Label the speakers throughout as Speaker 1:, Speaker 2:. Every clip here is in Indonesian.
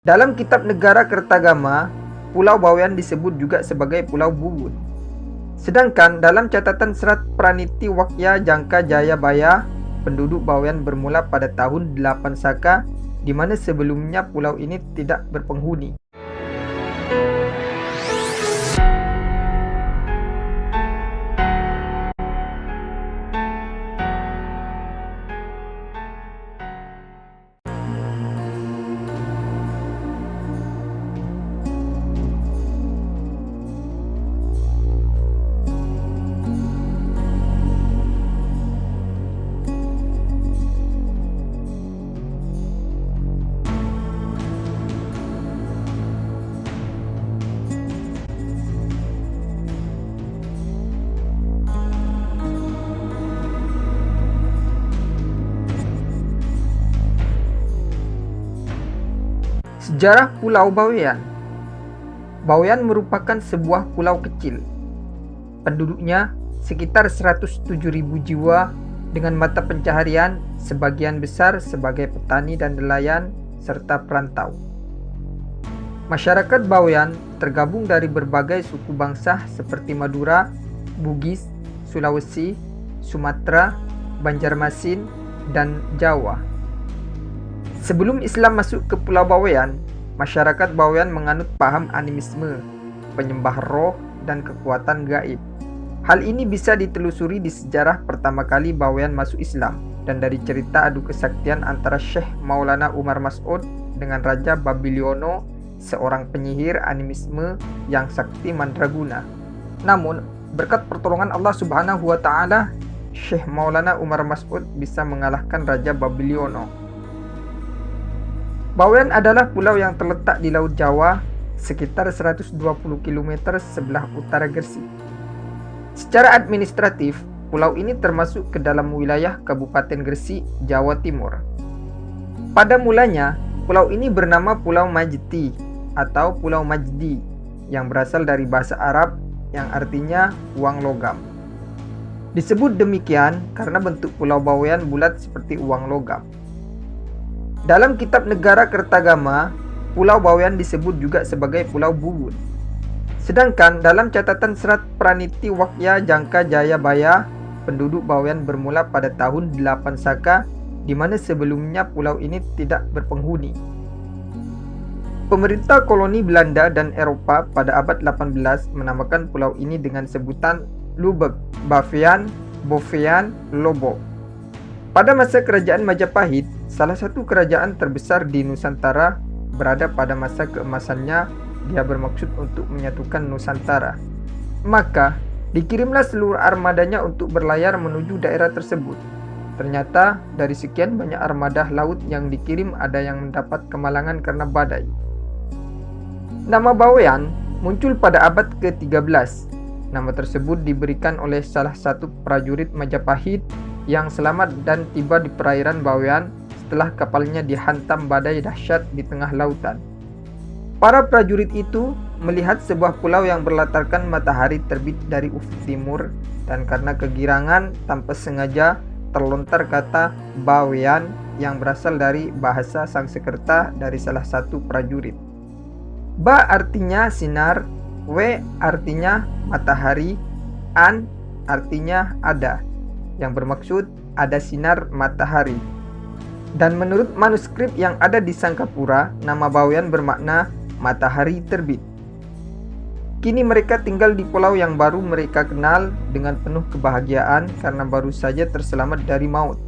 Speaker 1: Dalam kitab Negara Kertagama, Pulau Bawean disebut juga sebagai Pulau Bubun. Sedangkan dalam catatan Serat Praniti Wakya Jangka Jayabaya, penduduk Bawean bermula pada tahun 8 Saka, di mana sebelumnya pulau ini tidak berpenghuni. Sejarah Pulau Bawean. Bawean merupakan sebuah pulau kecil. Penduduknya sekitar 107.000 jiwa dengan mata pencaharian sebagian besar sebagai petani dan nelayan serta perantau. Masyarakat Bawean tergabung dari berbagai suku bangsa seperti Madura, Bugis, Sulawesi, Sumatera, Banjarmasin, dan Jawa. Sebelum Islam masuk ke Pulau Bawean, masyarakat Bawean menganut paham animisme, penyembah roh, dan kekuatan gaib. Hal ini bisa ditelusuri di sejarah pertama kali Bawean masuk Islam dan dari cerita adu kesaktian antara Syekh Maulana Umar Mas'ud dengan Raja Babiliono, seorang penyihir animisme yang sakti mandraguna. Namun, berkat pertolongan Allah Subhanahu wa Ta'ala, Syekh Maulana Umar Mas'ud bisa mengalahkan Raja Babiliono. Bawean adalah pulau yang terletak di Laut Jawa, sekitar 120 km sebelah utara Gresik. Secara administratif, pulau ini termasuk ke dalam wilayah Kabupaten Gresik, Jawa Timur. Pada mulanya, pulau ini bernama Pulau Majdi atau Pulau Majdi, yang berasal dari bahasa Arab yang artinya uang logam. Disebut demikian karena bentuk Pulau Bawean bulat seperti uang logam. Dalam kitab Negara Kertagama, Pulau Bawean disebut juga sebagai Pulau Bubun. Sedangkan dalam catatan Serat Praniti Wakya Jangka Jayabaya, penduduk Bawean bermula pada tahun 8 Saka, di mana sebelumnya pulau ini tidak berpenghuni. Pemerintah koloni Belanda dan Eropa pada abad 18 menamakan pulau ini dengan sebutan Lubek, Bavean, Bovean, Lobo. Pada masa kerajaan Majapahit, salah satu kerajaan terbesar di Nusantara, berada pada masa keemasannya, dia bermaksud untuk menyatukan Nusantara. Maka, dikirimlah seluruh armadanya untuk berlayar menuju daerah tersebut. Ternyata, dari sekian banyak armada laut yang dikirim, ada yang mendapat kemalangan karena badai. Nama Bawean muncul pada abad ke-13. Nama tersebut diberikan oleh salah satu prajurit Majapahit yang selamat dan tiba di perairan Bawean setelah kapalnya dihantam badai dahsyat di tengah lautan. Para prajurit itu melihat sebuah pulau yang berlatarkan matahari terbit dari ufuk timur, dan karena kegirangan tanpa sengaja terlontar kata Bawean yang berasal dari bahasa Sangsekerta dari salah satu prajurit. Ba artinya sinar, We artinya matahari, An artinya ada, yang bermaksud ada sinar matahari. Dan menurut manuskrip yang ada di Sangkapura, nama Bawean bermakna matahari terbit. Kini mereka tinggal di pulau yang baru mereka kenal dengan penuh kebahagiaan karena baru saja terselamat dari maut.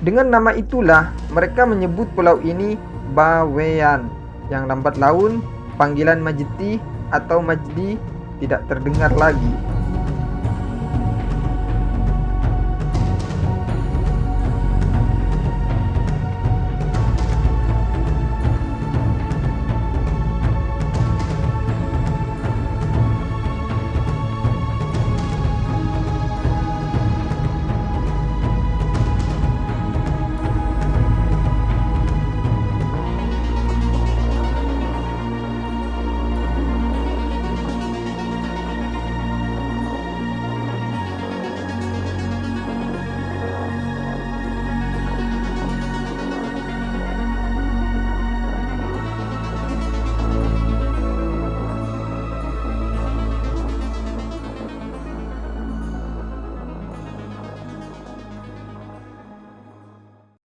Speaker 1: Dengan nama itulah mereka menyebut pulau ini Bawean, yang lambat laun panggilan Majdi atau Majdi tidak terdengar lagi.